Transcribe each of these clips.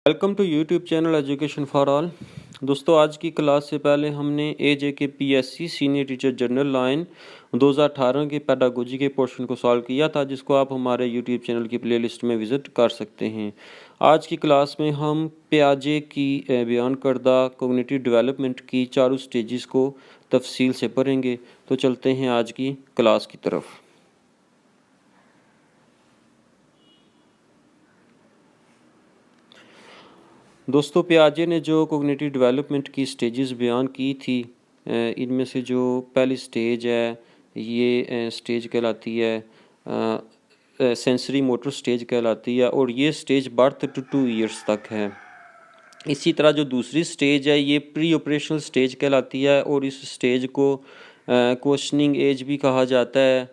Welcome to YouTube channel education for all. दोस्तों, आज की क्लास से पहले हमने AJK PSC senior teacher general line 2018 के पेडागोजी के पोर्शन को सॉल्व किया था, जिसको आप हमारे यूट्यूब चैनल की प्लेलिस्ट में विज़िट कर सकते हैं। आज की क्लास में हम पियाजे की बयान करदा कोग्निटिव डेवलपमेंट की चारों स्टेजेस को तफसील से पढ़ेंगे। तो चलते हैं आज की क्लास की तरफ। दोस्तों, पियाजे ने जो कोग्निटिव डेवलपमेंट की स्टेजेस बयान की थी, इनमें से जो पहली स्टेज है ये स्टेज कहलाती है सेंसरी मोटर स्टेज कहलाती है, और ये स्टेज बर्थ टू 2 ईयर्स तक है। इसी तरह जो दूसरी स्टेज है ये प्री ऑपरेशनल स्टेज कहलाती है, और इस स्टेज को क्वेश्चनिंग एज भी कहा जाता है,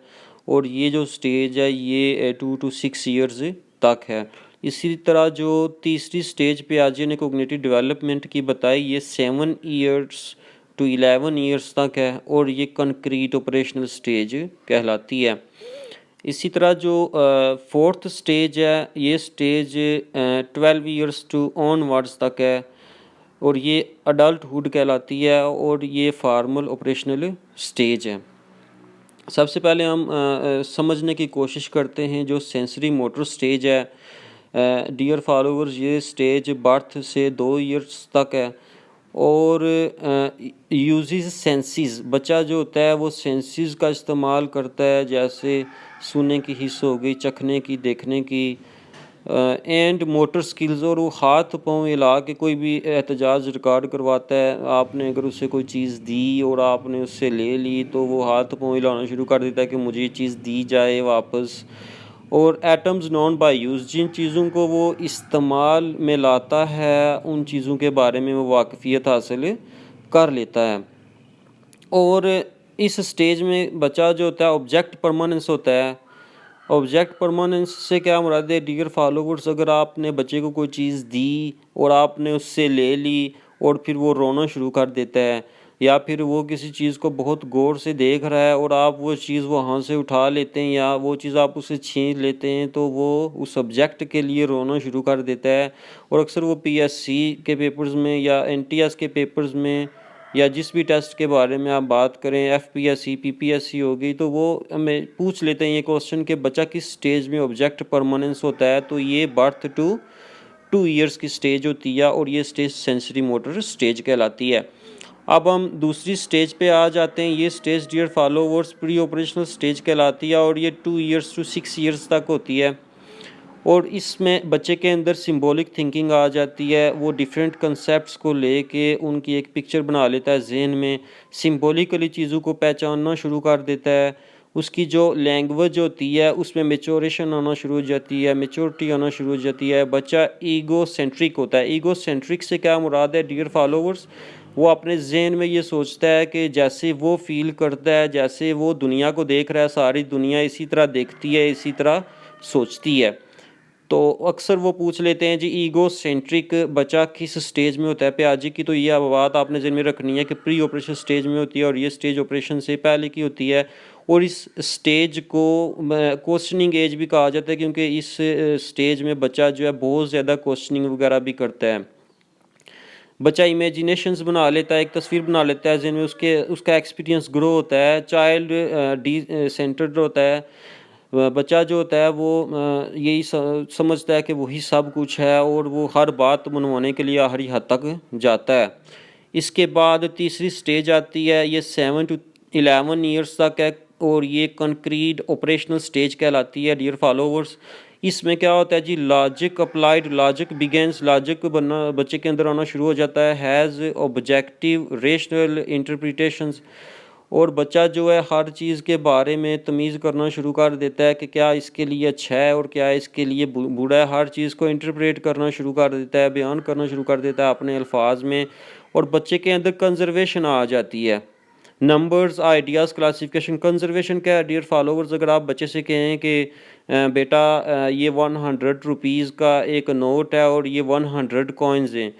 और ये जो स्टेज है ये 2 to 6 ईयर्स तक है। इसी तरह जो तीसरी स्टेज पियाजे ने कोग्निटिव डेवलपमेंट की बताई, ये 7 ईयर्स टू 11 ईयर्स तक है, और ये कंक्रीट ऑपरेशनल स्टेज कहलाती है। इसी तरह जो फोर्थ स्टेज है ये स्टेज 12 ईयर्स टू ऑनवर्ड्स तक है, और ये अडल्टहुड कहलाती है, और ये फार्मल ऑपरेशनल स्टेज है। सबसे पहले हम समझने की कोशिश करते हैं जो सेंसरी मोटर स्टेज है। डियर फॉलोवर्स, ये स्टेज बर्थ से 2 ईयर्स तक है, और यूजेस सेंसेस, बच्चा जो होता है वो सेंसेस का इस्तेमाल करता है, जैसे सुनने की हिस्स हो गई, चखने की, देखने की, एंड मोटर स्किल्स, और वो हाथ पाँव हिला के कोई भी एहतजाज रिकॉर्ड करवाता है। आपने अगर उसे कोई चीज़ दी और आपने उससे ले ली तो वो हाथ पाँव हिलाना शुरू कर देता है कि मुझे ये चीज़ दी जाए वापस। और एटम्स नॉन बाय यूज़, जिन चीज़ों को वो इस्तेमाल में लाता है उन चीज़ों के बारे में वो वाकफियत हासिल कर लेता है। और इस स्टेज में बच्चा जो होता है ऑब्जेक्ट परमानेंस होता है। ऑब्जेक्ट परमानेंस से क्या मुराद है डियर फॉलोवर्स, अगर आपने बच्चे को कोई चीज़ दी और आपने उससे ले ली और फिर वो रोना शुरू कर देता है, या फिर वो किसी चीज़ को बहुत गौर से देख रहा है और आप वो चीज़ वहाँ से उठा लेते हैं या वो चीज़ आप उसे छीन लेते हैं, तो वो उस सब्जेक्ट के लिए रोना शुरू कर देता है। और अक्सर वो पीएससी के पेपर्स में या एनटीएस के पेपर्स में या जिस भी टेस्ट के बारे में आप बात करें, एफपीएससी, पीपीएससी हो गई, तो वो हमें पूछ लेते हैं ये क्वेश्चन कि बच्चा किस स्टेज में ऑब्जेक्ट परमानेंस होता है। तो ये बर्थ टू 2 ईयर्स की स्टेज होती है, और ये स्टेज सेंसरी मोटर स्टेज कहलाती है। अब हम दूसरी स्टेज पे आ जाते हैं। ये stage dear followers pre operational stage कहलाती है, और ये 2 ईयर्स टू 6 ईयर्स तक होती है, और इसमें बच्चे के अंदर सिंबॉलिक थिंकिंग आ जाती है। वो डिफरेंट कंसेप्ट्स को लेके उनकी एक पिक्चर बना लेता है जहन में, सिंबॉलिकली चीज़ों को पहचानना शुरू कर देता है। उसकी जो लैंग्वेज होती है उसमें मेच्योरेशन आना शुरू हो जाती है, मेच्योरिटी आना शुरू हो जाती है। बच्चा ईगो सेंट्रिक होता है। ईगो सेंट्रिक से क्या मुराद है डियर फॉलोवर्स, वो अपने जहन में ये सोचता है कि जैसे वो फील करता है, जैसे वो दुनिया को देख रहा है, सारी दुनिया इसी तरह देखती है, इसी तरह सोचती है। तो अक्सर वो पूछ लेते हैं जी ईगो सेंट्रिक बच्चा किस स्टेज में होता है पियाजे की। तो ये बात आपने ज़हन में रखनी है कि प्री ऑपरेशन स्टेज में होती है, और ये स्टेज ऑपरेशन से पहले की होती है। और इस स्टेज को क्वेश्चनिंग एज भी कहा जाता है, क्योंकि इस स्टेज में बच्चा जो है बहुत ज़्यादा क्वेश्चनिंग वगैरह भी करता है। बच्चा इमेजिनेशंस बना लेता है, एक तस्वीर बना लेता है जहन में, उसका एक्सपीरियंस ग्रो होता है, चाइल्ड डी सेंटर्ड होता है। बच्चा जो होता है वो यही समझता है कि वही सब कुछ है, और वो हर बात मनवाने के लिए हर हद तक जाता है। इसके बाद तीसरी स्टेज आती है, ये 7 to 11 ईयर्स तक है, और ये कंक्रीट ऑपरेशनल स्टेज कहलाती है डियर फॉलोवर्स। इसमें क्या होता है जी, logic applied, logic begins, logic बनना बच्चे के अंदर आना शुरू हो जाता है, हैज़ ऑब्जेक्टिव रेशनल इंटरप्रिटेशंस। और बच्चा जो है हर चीज़ के बारे में तमीज़ करना शुरू कर देता है कि क्या इसके लिए अच्छा है और क्या इसके लिए बुरा है। हर चीज़ को इंटरप्रेट करना शुरू कर देता है, बयान करना शुरू कर देता है अपने अल्फाज में, और बच्चे के अंदर कंजर्वेशन आ जाती है। Numbers, ideas, classification. कंजर्वेशन क्या है डियर फॉलोवर्स, अगर आप बच्चे से कहें कि बेटा ये 100 रुपीज़ का एक नोट है और ये 100 कॉइन्स हैं,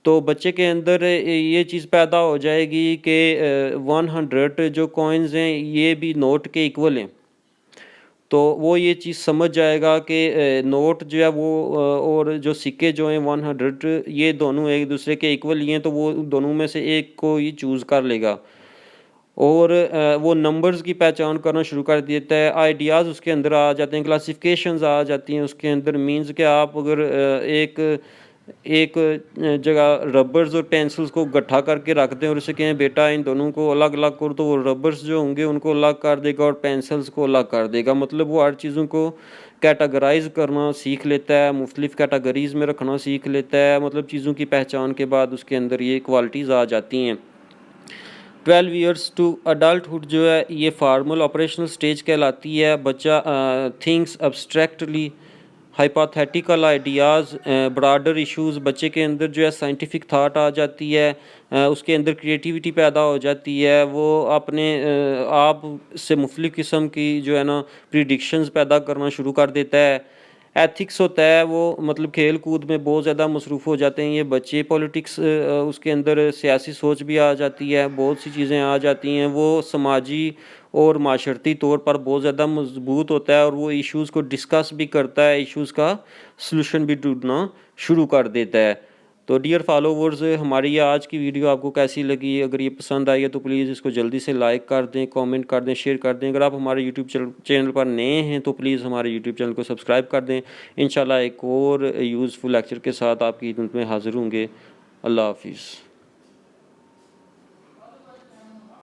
तो बच्चे के अंदर ये चीज़ पैदा हो जाएगी कि 100 जो कॉइन्स हैं ये भी नोट के इक्वल हैं। तो वो ये चीज़ समझ जाएगा कि नोट जो है वो और जो सिक्के जो हैं 100 ये दोनों एक दूसरे के इक्वल ही हैं, तो वो दोनों में से एक को ही चूज़ कर लेगा और वो नंबर्स की पहचान करना शुरू कर देता है। आइडियाज़ उसके अंदर आ जाते हैं, क्लासिफिकेशंस आ जाती हैं उसके अंदर। मीन्स कि आप अगर एक एक जगह रबर्स और पेंसिल्स को इकट्ठा करके रख दें और उसे कहें बेटा इन दोनों को अलग अलग करो, तो वो रबर्स जो होंगे उनको अलग कर देगा और पेंसिल्स को अलग कर देगा। मतलब वो हर चीज़ों को कैटेगराइज करना सीख लेता है, मुख्तलिफ कैटेगरीज़ में रखना सीख लेता है। मतलब चीज़ों की पहचान के बाद उसके अंदर ये क्वालिटीज़ आ जाती हैं। 12 ईयर्स टू अडल्टहुड जो है ये फार्मल ऑपरेशनल स्टेज कहलाती है। बच्चा thinks abstractly, hypothetical ideas, broader issues, बच्चे के अंदर जो है साइंटिफिक थाट आ जाती है, उसके अंदर क्रिएटिविटी पैदा हो जाती है। वो अपने आप से मुख्तलिफ़ किस्म की जो है ना प्रिडिक्शंस पैदा करना शुरू कर देता है। एथिक्स होता है वो, मतलब खेल कूद में बहुत ज़्यादा मसरूफ़ हो जाते हैं ये बच्चे। पॉलिटिक्स उसके अंदर सियासी सोच भी आ जाती है, बहुत सी चीज़ें आ जाती हैं। वो समाजी और माशरती तौर पर बहुत ज़्यादा मजबूत होता है और वो इश्यूज़ को डिस्कस भी करता है, इश्यूज़ का सलूशन भी ढूंढना शुरू कर देता है। तो डियर फॉलोवर्स, हमारी ये आज की वीडियो आपको कैसी लगी? अगर ये पसंद आई है तो प्लीज़ इसको जल्दी से लाइक कर दें, कमेंट कर दें, शेयर कर दें। अगर आप हमारे यूट्यूब चैनल पर नए हैं तो प्लीज़ हमारे यूट्यूब चैनल को सब्सक्राइब कर दें। इंशाल्लाह एक और यूज़फुल लेक्चर के साथ आपकी खिदमत में हाज़िर होंगे। अल्लाह हाफ़िज़।